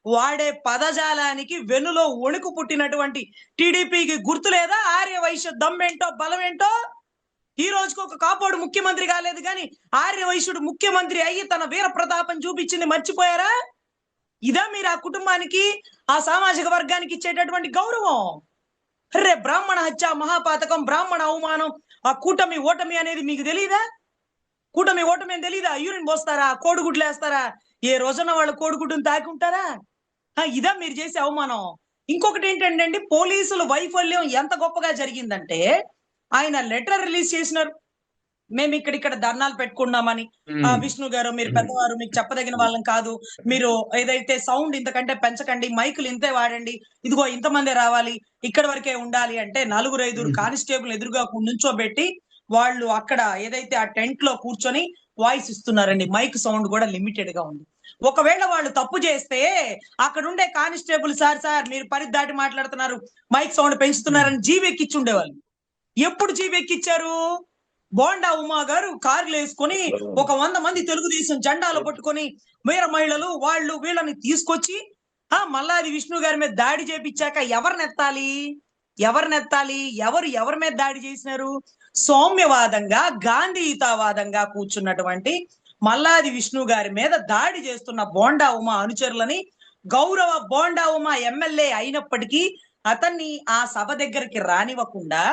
వాడే పదజాలానికి వెన్నులో వణుకు పుట్టినటువంటి టీడీపీకి గుర్తు లేదా? ఆర్య వైశ్య దమ్మేంటో బలమేంటో. ఈ రోజుకు ఒక కాపోడు ముఖ్యమంత్రి కాలేదు కానీ ఆర్య వైశ్యుడు ముఖ్యమంత్రి అయ్యి తన వీర ప్రతాపం చూపించింది మర్చిపోయారా? ఇదా మీరు ఆ కుటుంబానికి ఆ సామాజిక వర్గానికి ఇచ్చేటటువంటి గౌరవం? అరే బ్రాహ్మణ హత్య మహాపాతకం, బ్రాహ్మణ అవమానం, ఆ కూటమి ఓటమి అనేది మీకు తెలీదా? కూటమి ఓటమి అని తెలీదా? యూరిన్ పోస్తారా? కోడిగుడ్లు వేస్తారా? ఏ రోజున వాళ్ళు కోడిగుడ్డును తాకుంటారా? ఇదా మీరు చేసే అవమానం? ఇంకొకటి ఏంటంటే పోలీసుల వైఫల్యం ఎంత గొప్పగా జరిగిందంటే ఆయన లెటర్ రిలీజ్ చేసినారు, మేము ఇక్కడ ధర్నాలు పెట్టుకున్నామని. విష్ణు గారు మీరు పెద్దవారు, మీకు చెప్పదగిన వాళ్ళం కాదు, మీరు ఏదైతే సౌండ్ ఇంతకంటే పెంచకండి, మైకులు ఇంతే వాడండి, ఇదిగో ఇంతమంది రావాలి, ఇక్కడ వరకే ఉండాలి అంటే 4-5 కానిస్టేబుల్ ఎదురుగా నుంచోబెట్టి వాళ్ళు అక్కడ ఏదైతే ఆ టెంట్ లో కూర్చొని వాయిస్ ఇస్తున్నారండి. మైక్ సౌండ్ కూడా లిమిటెడ్ గా ఉంది. ఒకవేళ వాళ్ళు తప్పు చేస్తే అక్కడ ఉండే కానిస్టేబుల్ సార్ మీరు పరిధి దాటి మాట్లాడుతున్నారు, మైక్ సౌండ్ పెంచుతున్నారని జీవెక్కిచ్చి ఉండేవాళ్ళు. ఎప్పుడు జీవెక్కిచ్చారు? బోండా ఉమా గారు కార్లు వేసుకొని ఒక 100 మంది తెలుగుదేశం జెండాలు పట్టుకొని వీర మహిళలు వాళ్ళు వీళ్ళని తీసుకొచ్చి మల్లాది విష్ణు గారి మీద దాడి చేపించాక ఎవరినెత్తాలి? ఎవరి మీద దాడి చేసినారు? సౌమ్యవాదంగా గాంధీయుతవాదంగా కూర్చున్నటువంటి మల్లాది విష్ణు గారి మీద దాడి చేస్తున్న బోండా ఉమా అనుచరులని గౌరవ బోండా ఉమా ఎమ్మెల్యే అయినప్పటికీ అతన్ని ఆ సభ దగ్గరికి రానివ్వకుండా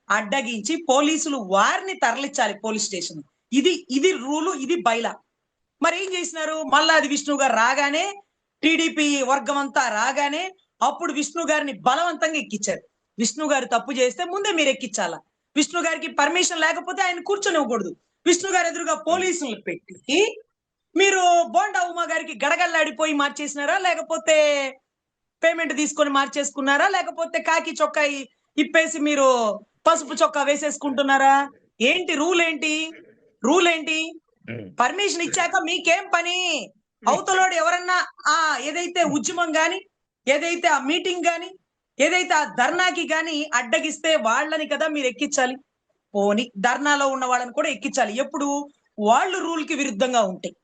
అడ్డగించి పోలీసులు వారిని తరలించాలి పోలీస్ స్టేషన్. ఇది రూలు, ఇది బైలా. మరి ఏం చేసినారు? మల్లాది విష్ణు గారు రాగానే, టీడీపీ వర్గం అంతా రాగానే అప్పుడు విష్ణు గారిని బలవంతంగా ఎక్కించారు. విష్ణు గారు తప్పు చేస్తే ముందే మీరు ఎక్కించాలా? విష్ణు గారికి పర్మిషన్ లేకపోతే ఆయన కూర్చొనివ్వకూడదు. విష్ణు గారు ఎదురుగా పోలీసులు పెట్టి మీరు బోండా ఉమా గారికి గడగల్లాడిపోయి మార్చేసినారా, లేకపోతే పేమెంట్ తీసుకొని మార్చేసుకున్నారా, లేకపోతే కాకి చొక్కా ఇప్పేసి మీరు పసుపు చొక్కా వేసేసుకుంటున్నారా? ఏంటి రూల్ ఏంటి? రూల్ ఏంటి? పర్మిషన్ ఇచ్చాక మీకేం పని? అవతలోడు ఎవరన్నా ఆ ఏదైతే ఉద్యమం గాని, ఏదైతే ఆ మీటింగ్ గాని, ఏదైతే ఆ ధర్నాకి గాని అడ్డగిస్తే వాళ్ళని కదా మీరు ఎక్కించాలి. పోని ధర్నాలో ఉన్న వాళ్ళని కూడా ఎక్కించాలి. ఎప్పుడు వాళ్ళు రూల్ కి విరుద్ధంగా ఉంటాయి.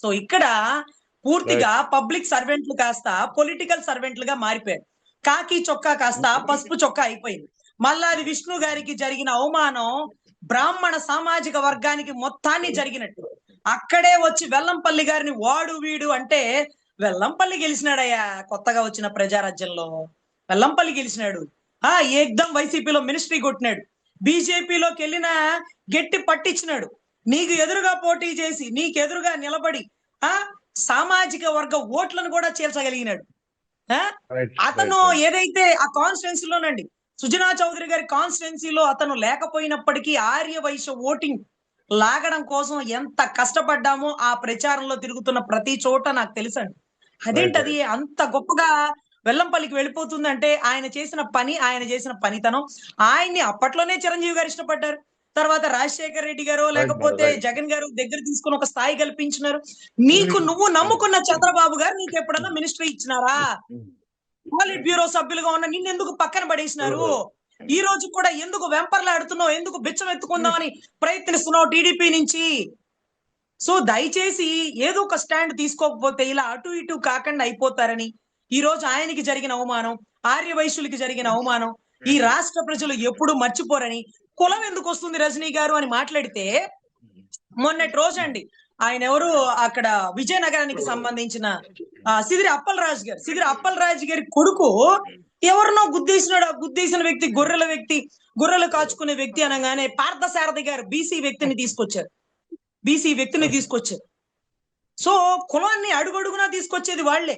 సో ఇక్కడ పూర్తిగా పబ్లిక్ సర్వెంట్లు కాస్త పొలిటికల్ సర్వెంట్లుగా మారిపోయారు. కాకి చొక్కా కాస్త పసుపు చొక్కా అయిపోయింది. మల్లాది విష్ణు గారికి జరిగిన అవమానం బ్రాహ్మణ సామాజిక వర్గానికి మొత్తాన్ని జరిగినట్టు. అక్కడే వచ్చి వెల్లంపల్లి గారిని వాడు వీడు అంటే, వెల్లంపల్లి గెలిచినాడయ్యా కొత్తగా వచ్చిన ప్రజారాజ్యంలో. వెల్లంపల్లి గెలిచినాడు. ఏకదం వైసీపీలో మినిస్ట్రీ కొట్టినాడు. బీజేపీలోకి వెళ్ళిన గట్టి పట్టించినాడు. నీకు ఎదురుగా పోటీ చేసి నీకు ఎదురుగా నిలబడి సామాజిక వర్గ ఓట్లను కూడా చేల్చగలిగినాడు. అతను ఏదైతే ఆ కాన్స్టిట్యున్సీలోనండి, సుజనా చౌదరి గారి కాన్స్టిట్యున్సీలో అతను లేకపోయినప్పటికీ ఆర్య వైశ్య ఓటింగ్ లాగడం కోసం ఎంత కష్టపడ్డామో ఆ ప్రచారంలో తిరుగుతున్న ప్రతి చోట నాకు తెలుసండి. అదేంటది అంత గొప్పగా వెల్లంపల్లికి వెళ్ళిపోతుందంటే ఆయన చేసిన పనితనం. ఆయన్ని అప్పట్లోనే చిరంజీవి గారు ఇష్టపడ్డారు. తర్వాత రాజశేఖర్ రెడ్డి గారు లేకపోతే జగన్ గారు దగ్గర తీసుకుని ఒక స్థాయి కల్పించినారు. నువ్వు నమ్ముకున్న చంద్రబాబు గారు నీకు ఎప్పుడన్నా మినిస్ట్రీ ఇచ్చినారా? పాలిట్ బ్యూరో సభ్యులుగా ఉన్న నిన్నెందుకు పక్కన పడేసినారు? ఈ రోజు కూడా ఎందుకు వెంపర్లాడుతున్నావు? ఎందుకు బిచ్చం ఎత్తుకుందామని ప్రయత్నిస్తున్నావు టీడీపీ నుంచి? సో దయచేసి ఏదో ఒక స్టాండ్ తీసుకోకపోతే ఇలా అటు ఇటు కాకుండా అయిపోతారని, ఈ రోజు ఆయనకి జరిగిన అవమానం, ఆర్య వైశ్యులకి జరిగిన అవమానం ఈ రాష్ట్ర ప్రజలు ఎప్పుడు మర్చిపోరని, కులం ఎందుకు వస్తుంది రజనీ గారు అని మాట్లాడితే, మొన్నటి రోజండి ఆయన ఎవరు అక్కడ విజయనగరానికి సంబంధించిన సిదిరి అప్పలరాజు గారి కొడుకు ఎవరినో గుద్దేసినాడు. ఆ గుద్దేసిన వ్యక్తి గొర్రెలు కాచుకునే వ్యక్తి అనగానే పార్థసారథి గారు బీసీ వ్యక్తిని తీసుకొచ్చారు. సో కులాన్ని అడుగడుగునా తీసుకొచ్చేది వాళ్లే.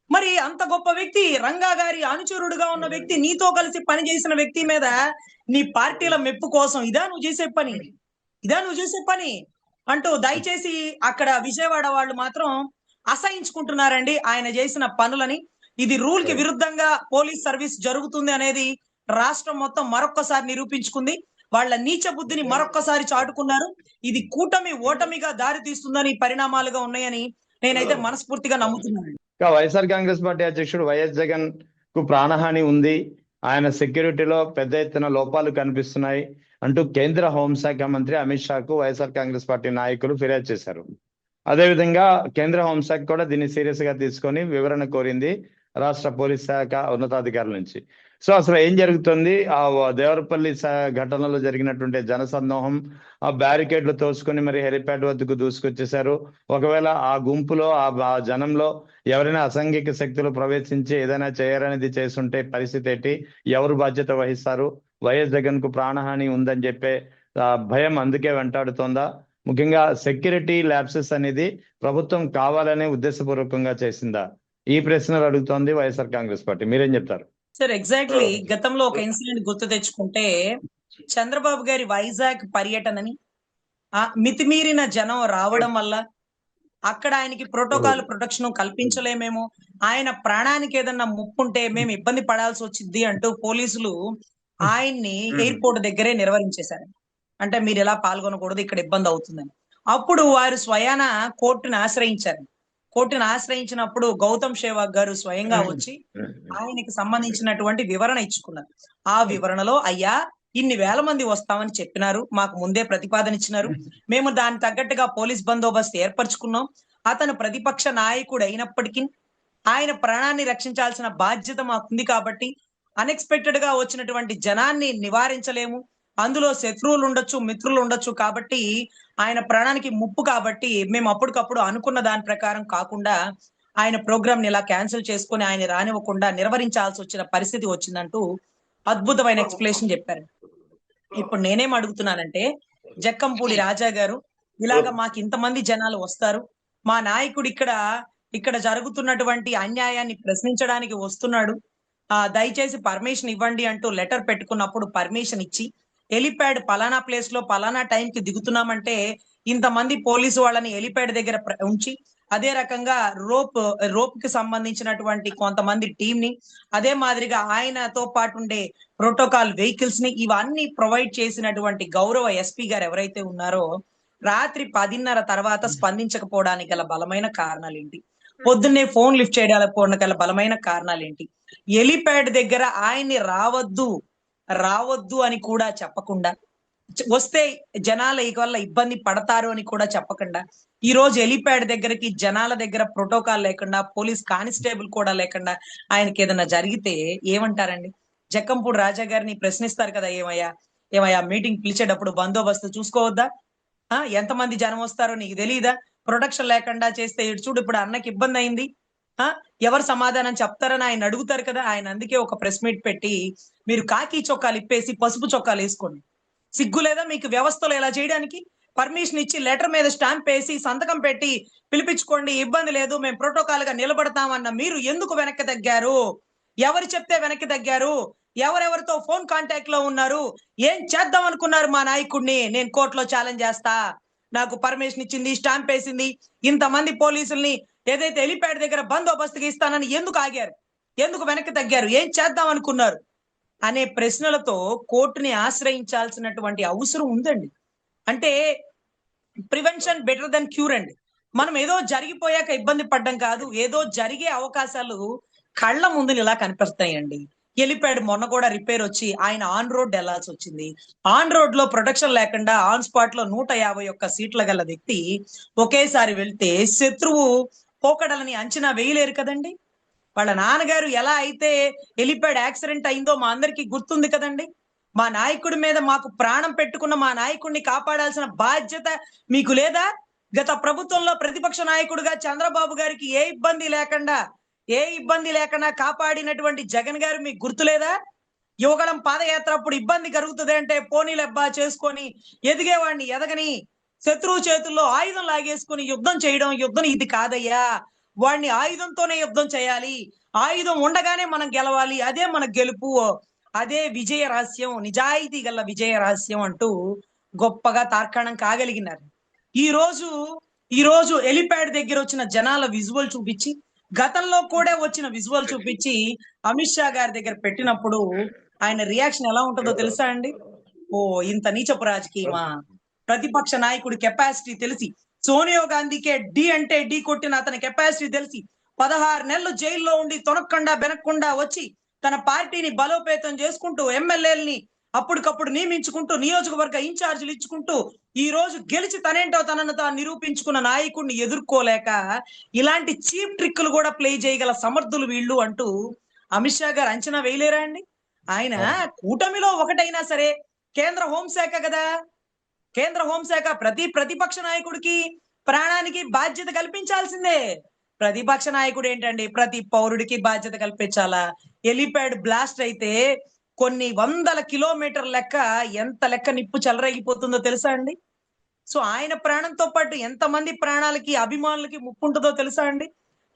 మరి అంత గొప్ప వ్యక్తి, రంగా గారి అనుచరుడుగా ఉన్న వ్యక్తి, నీతో కలిసి పనిచేసిన వ్యక్తి మీద నీ పార్టీల మెప్పు కోసం ఇదా నువ్వు చేసే పని అంటూ దయచేసి అక్కడ విజయవాడ వాళ్ళు మాత్రం అసహించుకుంటున్నారండి ఆయన చేసిన పనులని. ఇది రూల్ కి విరుద్ధంగా పోలీస్ సర్వీస్ జరుగుతుంది అనేది రాష్ట్రం మొత్తం మరొక్కసారి నిరూపించుకుంది. వాళ్ళ నీచ బుద్ధిని మరొక్కసారి చాటుకున్నారు. ఇది కూటమి ఓటమిగా దారి తీస్తుందని పరిణామాలుగా ఉన్నాయని నేనైతే మనస్ఫూర్తిగా నమ్ముతున్నాను. వైఎస్ఆర్ కాంగ్రెస్ పార్టీ అధ్యక్షుడు వైఎస్ జగన్ కు ప్రాణహాని ఉంది, ఆయన సెక్యూరిటీలో పెద్ద ఎత్తున లోపాలు కనిపిస్తున్నాయి అంటూ కేంద్ర హోంశాఖ మంత్రి అమిత్ షాకు వైఎస్ఆర్ కాంగ్రెస్ పార్టీ నాయకులు ఫిర్యాదు చేశారు. అదేవిధంగా కేంద్ర హోంశాఖ కూడా దీన్ని సీరియస్ గా తీసుకొని వివరణ కోరింది రాష్ట్ర పోలీస్ శాఖ ఉన్నతాధికారుల నుంచి. సో అసలు ఏం జరుగుతుంది? ఆ దేవరపల్లి ఘటనలో జరిగినటువంటి జనసందోహం, ఆ బ్యారికేడ్లు తోసుకొని మరి హెలిప్యాడ్ వద్దకు దూసుకొచ్చేశారు. ఒకవేళ ఆ గుంపులో ఆ జనంలో ఎవరైనా అసాంఘిక శక్తులు ప్రవేశించి ఏదైనా చేయరనేది చేస్తుంటే పరిస్థితి ఏంటి? ఎవరు బాధ్యత వహిస్తారు? వైఎస్ జగన్ కు ప్రాణహాని ఉందని చెప్పే భయం అందుకే వెంటాడుతోందా? ముఖ్యంగా సెక్యూరిటీ ల్యాప్సెస్ అనేది ప్రభుత్వం కావాలనే ఉద్దేశపూర్వకంగా చేసిందా? ఈ ప్రశ్నలు అడుగుతోంది వైఎస్ఆర్ కాంగ్రెస్ పార్టీ. మీరేం చెప్తారు? సార్, ఎగ్జాక్ట్లీ గతంలో ఒక ఇన్సిడెంట్ గుర్తు తెచ్చుకుంటే, చంద్రబాబు గారి వైజాగ్ పర్యటనని మితిమీరిన జనం రావడం వల్ల అక్కడ ఆయనకి ప్రోటోకాల్ ప్రొటెక్షన్ కల్పించలేమేమో, ఆయన ప్రాణానికి ఏదన్నా ముప్పుంటే మేము ఇబ్బంది పడాల్సి వచ్చింది అంటూ పోలీసులు ఆయన్ని ఎయిర్పోర్ట్ దగ్గరే నిర్వహించేశారు. అంటే మీరు ఎలా పాల్గొనకూడదు, ఇక్కడ ఇబ్బంది అవుతుందని. అప్పుడు వారు స్వయాన కోర్టును ఆశ్రయించినప్పుడు గౌతమ్ షేవాగ్ గారు స్వయంగా వచ్చి ఆయనకి సంబంధించినటువంటి వివరణ ఇచ్చుకున్నారు. ఆ వివరణలో, అయ్యా ఇన్ని వేల మంది వస్తామని చెప్పినారు, మాకు ముందే ప్రతిపాదన ఇచ్చినారు, మేము దాని తగ్గట్టుగా పోలీస్ బందోబస్తు ఏర్పరచుకున్నాం. అతను ప్రతిపక్ష నాయకుడు అయినప్పటికీ ఆయన ప్రాణాన్ని రక్షించాల్సిన బాధ్యత మాకుంది కాబట్టి అన్ఎక్స్పెక్టెడ్ గా వచ్చినటువంటి జనాన్ని నివారించలేము, అందులో శత్రువులు ఉండొచ్చు, మిత్రులు ఉండొచ్చు, కాబట్టి ఆయన ప్రాణానికి ముప్పు కాబట్టి మేము అప్పటికప్పుడు అనుకున్న దాని ప్రకారం కాకుండా ఆయన ప్రోగ్రామ్ ని ఇలా క్యాన్సిల్ చేసుకుని ఆయన రానివ్వకుండా నిర్వహించాల్సి వచ్చిన పరిస్థితి వచ్చిందంటూ అద్భుతమైన ఎక్స్ప్లెనేషన్ చెప్పారు. ఇప్పుడు నేనేం అడుగుతున్నానంటే, జక్కంపూడి రాజా గారు, ఇలాగా మాకు ఇంతమంది జనాలు వస్తారు, మా నాయకుడు ఇక్కడ జరుగుతున్నటువంటి అన్యాయాన్ని ప్రశ్నించడానికి వస్తున్నాడు, దయచేసి పర్మిషన్ ఇవ్వండి అంటూ లెటర్ పెట్టుకున్నప్పుడు పర్మిషన్ ఇచ్చి హెలిప్యాడ్ పలానా ప్లేస్ లో పలానా టైంకి దిగుతున్నామంటే ఇంతమంది పోలీసు వాళ్ళని హెలిప్యాడ్ దగ్గర ఉంచి, అదే రకంగా రోప్ కి సంబంధించినటువంటి కొంతమంది టీం ని, అదే మాదిరిగా ఆయనతో పాటు ఉండే ప్రోటోకాల్ వెహికల్స్ ని, ఇవన్నీ ప్రొవైడ్ చేసినటువంటి గౌరవ ఎస్పీ గారు ఎవరైతే ఉన్నారో రాత్రి 10:30 తర్వాత స్పందించకపోవడానికి గల బలమైన కారణాలు ఏంటి? పొద్దున్నే ఫోన్ లిఫ్ట్ చేయడానికి గల బలమైన కారణాలు ఏంటి? హెలిప్యాడ్ దగ్గర ఆయన్ని రావద్దు అని కూడా చెప్పకుండా, వస్తే జనాల వల్ల ఇబ్బంది పడతారు అని కూడా చెప్పకుండా, ఈ రోజు హెలిప్యాడ్ దగ్గరికి జనాల దగ్గర ప్రోటోకాల్ లేకుండా, పోలీస్ కానిస్టేబుల్ కూడా లేకుండా ఆయనకి ఏదైనా జరిగితే ఏమంటారండి? జక్కంపూడి రాజా గారిని ప్రశ్నిస్తారు కదా, ఏమయ్యా మీటింగ్ పిలిచేటప్పుడు బందోబస్తు చూసుకోవద్దా? ఎంతమంది జనం వస్తారో నీకు తెలియదా? ప్రొటెక్షన్ లేకుండా చేస్తే చూడు ఇప్పుడు అన్నకి ఇబ్బంది అయింది. ఎవరు సమాధానం చెప్తారని ఆయన అడుగుతారు కదా. ఆయన అందుకే ఒక ప్రెస్ మీట్ పెట్టి, మీరు కాకి చొక్కాలు ఇప్పేసి పసుపు చొక్కాలు వేసుకోండి, సిగ్గు లేదా మీకు వ్యవస్థలో ఇలా చేయడానికి? పర్మిషన్ ఇచ్చి లెటర్ మీద స్టాంప్ వేసి సంతకం పెట్టి పిలిపించుకోండి, ఇబ్బంది లేదు, మేము ప్రోటోకాల్ గా నిలబడతామన్న మీరు ఎందుకు వెనక్కి తగ్గారు? ఎవరు చెప్తే వెనక్కి తగ్గారు? ఎవరెవరితో ఫోన్ కాంటాక్ట్ లో ఉన్నారు? ఏం చేద్దాం అనుకున్నారు మా నాయకుడిని? నేను కోర్టులో ఛాలెంజ్ చేస్తా, నాకు పర్మిషన్ ఇచ్చింది, స్టాంప్ వేసింది, ఇంతమంది పోలీసుల్ని ఏదైతే హెలిప్యాడ్ దగ్గర బందోబస్తుకి ఇస్తానని ఎందుకు ఆగారు? ఎందుకు వెనక్కి తగ్గారు? ఏం చేద్దాం అనుకున్నారు అనే ప్రశ్నలతో కోర్టుని ఆశ్రయించాల్సినటువంటి అవసరం ఉందండి. అంటే ప్రివెన్షన్ బెటర్ దెన్ క్యూర్ అండి. మనం ఏదో జరిగిపోయాక ఇబ్బంది పడ్డం కాదు, ఏదో జరిగే అవకాశాలు కళ్ళ ముందు ఇలా కనిపిస్తాయండి. హెలిప్యాడ్ మొన్న కూడా రిపేర్ వచ్చి ఆయన ఆన్ రోడ్ వెళ్లాల్సి వచ్చింది. ఆన్ రోడ్ లో ప్రొటెక్షన్ లేకుండా ఆన్ స్పాట్ లో 151 సీట్ల గల వ్యక్తి ఒకేసారి వెళ్తే శత్రువు పోకడలని అంచనా వేయలేరు కదండి. వాళ్ళ నాన్నగారు ఎలా అయితే హెలిప్యాడ్ యాక్సిడెంట్ అయిందో మా అందరికీ గుర్తుంది కదండి. మా నాయకుడి మీద మాకు ప్రాణం పెట్టుకున్న మా నాయకుడిని కాపాడాల్సిన బాధ్యత మీకు లేదా? గత ప్రభుత్వంలో ప్రతిపక్ష నాయకుడిగా చంద్రబాబు గారికి ఏ ఇబ్బంది లేకుండా కాపాడినటువంటి జగన్ గారు మీకు గుర్తులేదా? యువగళం పాదయాత్ర అప్పుడు ఇబ్బంది కలుగుతుంది అంటే పోనీలెబ్బా చేసుకొని ఎదిగేవాడిని ఎదగని, శత్రువు చేతుల్లో ఆయుధం లాగేసుకుని యుద్ధం చేయడం యుద్ధం ఇది కాదయ్యా, వాడిని ఆయుధంతోనే యుద్ధం చేయాలి, ఆయుధం ఉండగానే మనం గెలవాలి, అదే మన గెలుపు, అదే విజయ రహస్యం, నిజాయితీ గల విజయ రహస్యం అంటూ గొప్పగా తార్కాణం కాగలిగినారు. ఈ రోజు హెలిప్యాడ్ దగ్గర వచ్చిన జనాల విజువల్ చూపించి, గతంలో కూడా వచ్చిన విజువల్ చూపించి అమిత్ షా గారి దగ్గర పెట్టినప్పుడు ఆయన రియాక్షన్ ఎలా ఉంటుందో తెలుసా అండి? ఓ ఇంత నీచపు రాజకీయమా? ప్రతిపక్ష నాయకుడి కెపాసిటీ తెలిసి, సోనియా గాంధీకే డి అంటే డి కొట్టిన అతని కెపాసిటీ తెలిసి 16 నెలలు జైల్లో ఉండి తొనక్కుండా బెనక్కుండా వచ్చి తన పార్టీని బలోపేతం చేసుకుంటూ ఎమ్మెల్యేలని అప్పటికప్పుడు నియమించుకుంటూ నియోజకవర్గ ఇన్ఛార్జీలు ఇచ్చుకుంటూ ఈ రోజు గెలిచి తనేంటో తనను తాను నిరూపించుకున్న నాయకుడిని ఎదుర్కోలేక ఇలాంటి చీప్ ట్రిక్లు కూడా ప్లే చేయగల సమర్థులు వీళ్ళు అంటూ అమిత్ షా గారు అంచనా వేయలేరా అండి? ఆయన కూటమిలో ఒకటైనా సరే కేంద్ర హోంశాఖ కదా, కేంద్ర హోంశాఖ ప్రతిపక్ష నాయకుడికి ప్రాణానికి బాధ్యత కల్పించాల్సిందే. ప్రతిపక్ష నాయకుడు ఏంటండి, ప్రతి పౌరుడికి బాధ్యత కల్పించాలా? హెలిప్యాడ్ బ్లాస్ట్ అయితే కొన్ని వందల కిలోమీటర్ ఎంత లెక్క నిప్పు చెలరేగిపోతుందో తెలుసా అండి? సో ఆయన ప్రాణంతో పాటు ఎంతమంది ప్రాణాలకి అభిమానులకి ముప్పు ఉంటుందో తెలుసా అండి?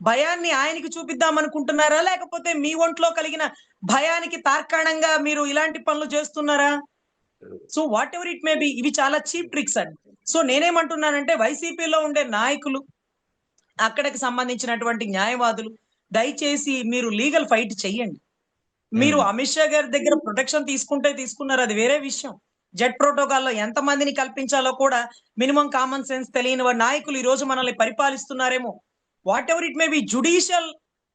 భయాన్ని ఆయనకి చూపిద్దాం అనుకుంటున్నారా, లేకపోతే మీ ఒంట్లో కలిగిన భయానికి తార్కాణంగా మీరు ఇలాంటి పనులు చేస్తున్నారా? So whatever it may B, ఇవి చాలా చీప్ ట్రిక్స్ అండి. సో నేనేమంటున్నానంటే వైసీపీలో ఉండే నాయకులు, అక్కడికి సంబంధించినటువంటి న్యాయవాదులు, దయచేసి మీరు లీగల్ ఫైట్ చెయ్యండి. మీరు అమిత్ షా గారి దగ్గర ప్రొటెక్షన్ తీసుకున్నారు, అది వేరే విషయం. జెట్ ప్రోటోకాల్లో ఎంత మందిని కల్పించాలో కూడా మినిమం కామన్ సెన్స్ తెలియని నాయకులు ఈ రోజు మనల్ని పరిపాలిస్తున్నారేమో. Whatever it may be, judicial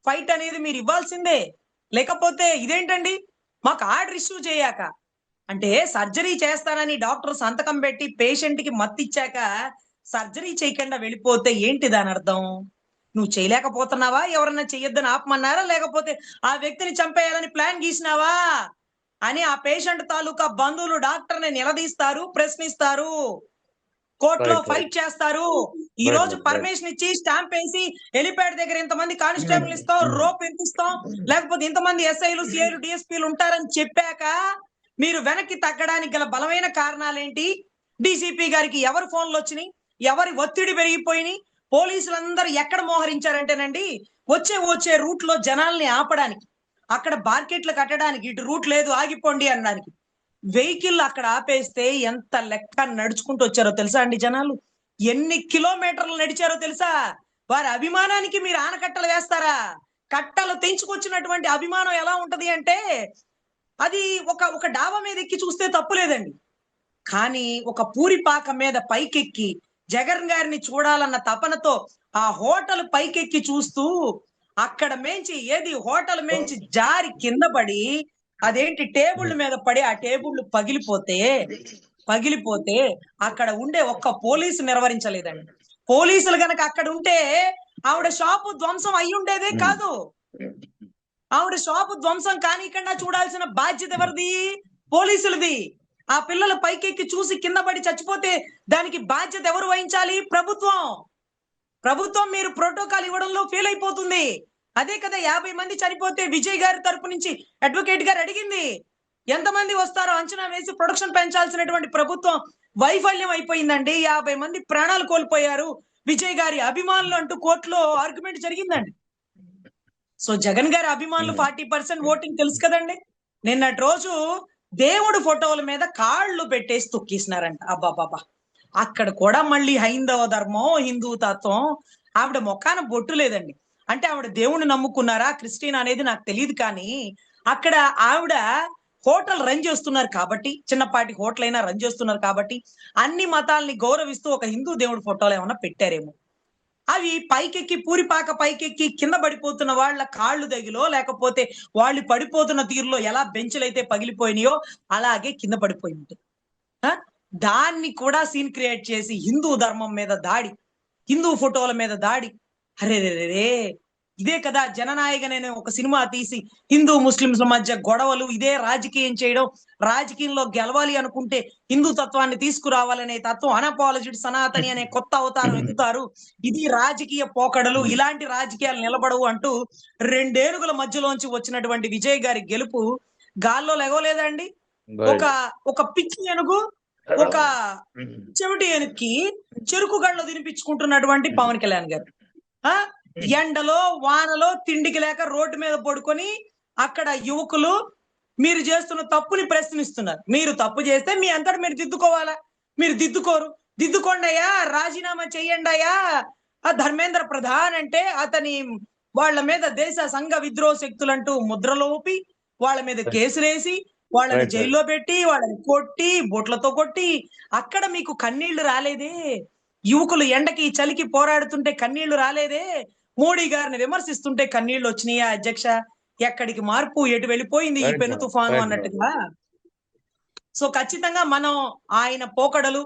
fight అనేది మీరు ఇవ్వాల్సిందే. లేకపోతే ఇదేంటండి, మాకు ఆర్డర్ ఇష్యూ చేయక అంటే సర్జరీ చేస్తానని డాక్టర్ సంతకం పెట్టి పేషెంట్ కి మత్తిచ్చాక సర్జరీ చేయకుండా వెళ్ళిపోతే ఏంటి దాని అర్థం? నువ్వు చేయలేకపోతున్నావా? ఎవరన్నా చెయ్యొద్దని ఆపమన్నారా? లేకపోతే ఆ వ్యక్తిని చంపేయాలని ప్లాన్ గీసినావా అని ఆ పేషెంట్ తాలూకా బంధువులు డాక్టర్ని నిలదీస్తారు, ప్రశ్నిస్తారు, కోర్టులో ఫైట్ చేస్తారు. ఈ రోజు పర్మిషన్ ఇచ్చి స్టాంప్ వేసి హెలిప్యాడ్ దగ్గర ఇంతమంది కానిస్టేబుల్ ఇస్తాం, రోప్ ఎంపిస్తాం, లేకపోతే ఇంతమంది ఎస్ఐలు, సిఐలు, డిఎస్పీలు ఉంటారని చెప్పాక మీరు వెనక్కి తగ్గడానికి గల బలమైన కారణాలేంటి? డీసీపీ గారికి ఎవరు ఫోన్లు వచ్చినాయి? ఎవరి ఒత్తిడి పెరిగిపోయినాయి? పోలీసులందరూ ఎక్కడ మోహరించారంటేనండి, వచ్చే రూట్ లో జనాల్ని ఆపడానికి, అక్కడ మార్కెట్లు కట్టడానికి, ఇటు రూట్ లేదు ఆగిపోండి అనడానికి. వెహికల్ అక్కడ ఆపేస్తే ఎంత లెక్క నడుచుకుంటూ వచ్చారో తెలుసా అండి జనాలు? ఎన్ని కిలోమీటర్లు నడిచారో తెలుసా? వారి అభిమానానికి మీరు ఆనకట్టలు వేస్తారా? కట్టలు తెంచుకొచ్చినటువంటి అభిమానం ఎలా ఉంటది అంటే, అది ఒక డాబా మీద ఎక్కి చూస్తే తప్పు లేదండి. కానీ ఒక పూరిపాక మీద పైకెక్కి జగన్ గారిని చూడాలన్న తపనతో ఆ హోటల్ పైకెక్కి చూస్తూ అక్కడ మేంచి హోటల్ మేంచి జారి కింద పడి అదేంటి టేబుల్ మీద పడి ఆ టేబుల్ పగిలిపోతే అక్కడ ఉండే ఒక్క పోలీసు నిర్వహించలేదండి. పోలీసులు గనక అక్కడ ఉంటే ఆవిడ షాపు ధ్వంసం అయి ఉండేదే కాదు. ఆవిడ షాపు ధ్వంసం కానికుండా చూడాల్సిన బాధ్యత ఎవరిది? పోలీసులది. ఆ పిల్లలు పైకెక్కి చూసి కింద పడి చచ్చిపోతే దానికి బాధ్యత ఎవరు వహించాలి? ప్రభుత్వం. ప్రభుత్వం మీరు ప్రోటోకాల్ ఇవ్వడంలో ఫెయిల్ అయిపోతుంది. అదే కదా 50 మంది చనిపోతే విజయ్ గారి తరపు నుంచి అడ్వకేట్ గారు అడిగింది. ఎంతమంది వస్తారో అంచనా వేసి ప్రొడక్షన్ పెంచాల్సినటువంటి ప్రభుత్వం వైఫల్యం అయిపోయిందండి. 50 మంది ప్రాణాలు కోల్పోయారు విజయ్ గారి అభిమానులు అంటూ కోర్టులో ఆర్గ్యుమెంట్ జరిగిందండి. సో జగన్ గారి అభిమానులు 40% ఓటింగ్ తెలుసు కదండి. నిన్నటి రోజు దేవుడు ఫోటోల మీద కాళ్ళు పెట్టేసి తొక్కేసినారంట. అబ్బాబాబా! అక్కడ కూడా మళ్ళీ హైందవ ధర్మం, హిందూ తత్వం. ఆవిడ మొఖాన బొట్టు లేదండి. అంటే ఆవిడ దేవుణ్ణి నమ్ముకున్నారా, క్రిస్టియన్ అనేది నాకు తెలియదు. కానీ అక్కడ ఆవిడ హోటల్ రన్ చేస్తున్నారు కాబట్టి, చిన్నపాటి హోటల్ అయినా రన్ చేస్తున్నారు కాబట్టి, అన్ని మతాల్ని గౌరవిస్తూ ఒక హిందూ దేవుడి ఫోటోలు ఏమన్నా పెట్టారేమో. అవి పైకెక్కి పూరిపాక పైకెక్కి కింద పడిపోతున్న వాళ్ళ కాళ్ళు తగిలో లేకపోతే వాళ్ళు పడిపోతున్న తీరులో ఎలా బెంచులైతే పగిలిపోయినాయో అలాగే కింద పడిపోయి ఉంటాయి. దాన్ని కూడా సీన్ క్రియేట్ చేసి హిందూ ధర్మం మీద దాడి, హిందూ ఫోటోల మీద దాడి. అరే రే, ఇదే కదా జననాయక అనే ఒక సినిమా తీసి హిందూ ముస్లింల మధ్య గొడవలు, ఇదే రాజకీయం చేయడం, రాజకీయంలో గెలవాలి అనుకుంటే హిందూ తత్వాన్ని తీసుకురావాలనే తత్వం, అన్అపాలజిడ్ సనాతని అనే కొత్త అవతారం ఎత్తుతారు. ఇది రాజకీయ పోకడలు, ఇలాంటి రాజకీయాలు నిలబడవు అంటూ 2 ఏనుగుల మధ్యలోంచి వచ్చినటువంటి విజయ్ గారి గెలుపు గాల్లో లెగవలేదండి. ఒక పిచ్చి ఏనుగు, ఒక చెవిటి ఏనుగుకి చెరుకు గళ్ళు తినిపించుకుంటున్నటువంటి పవన్ కళ్యాణ్ గారు ఎండలో వానలో తిండికి లేక రోడ్డు మీద పడుకొని అక్కడ యువకులు మీరు చేస్తున్న తప్పుని ప్రశ్నిస్తున్నారు. మీరు తప్పు చేస్తే మీ అంతటా మీరు దిద్దుకోవాలా? మీరు దిద్దుకోండి అయ్యా, రాజీనామా చెయ్యండి అయ్యా. ఆ ధర్మేంద్ర ప్రధాన్ అంటే అతని వాళ్ళ మీద దేశ సంఘ విద్రోహ శక్తులంటూ ముద్రలోపి వాళ్ళ మీద కేసులేసి వాళ్ళని జైల్లో పెట్టి వాళ్ళని కొట్టి బొట్లతో కొట్టి అక్కడ మీకు కన్నీళ్లు రాలేదే? యువకులు ఎండకి చలికి పోరాడుతుంటే కన్నీళ్లు రాలేదే? మోడీ గారిని విమర్శిస్తుంటే కన్నీళ్లు వచ్చినాయా అధ్యక్ష? ఎక్కడికి మార్పు, ఎటు వెళ్ళిపోయింది ఈ పెను తుఫాను అన్నట్టుగా. సో ఖచ్చితంగా మనం ఆయన పోకడలు,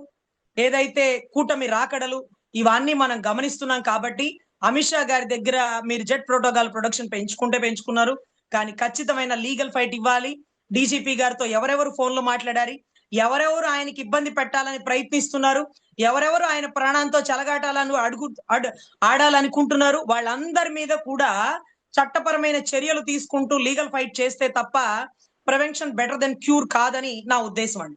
ఏదైతే కూటమి రాకడలు, ఇవన్నీ మనం గమనిస్తున్నాం. కాబట్టి అమిత్ షా గారి దగ్గర మీరు జెట్ ప్రోటోకాల్ ప్రొడక్షన్ పెంచుకున్నారు, కానీ ఖచ్చితమైన లీగల్ ఫైట్ ఇవ్వాలి. డీజీపీ గారితో ఎవరెవరు ఫోన్లో మాట్లాడారు, ఎవరెవరు ఆయనకి ఇబ్బంది పెట్టాలని ప్రయత్నిస్తున్నారు, ఎవరెవరు ఆయన ప్రాణంతో చెలగాటాలను ఆడాలనుకుంటున్నారు, వాళ్ళందరి మీద కూడా చట్టపరమైన చర్యలు తీసుకుంటూ లీగల్ ఫైట్ చేస్తే తప్ప ప్రివెన్షన్ బెటర్ దెన్ క్యూర్ కాదని నా ఉద్దేశం అండి.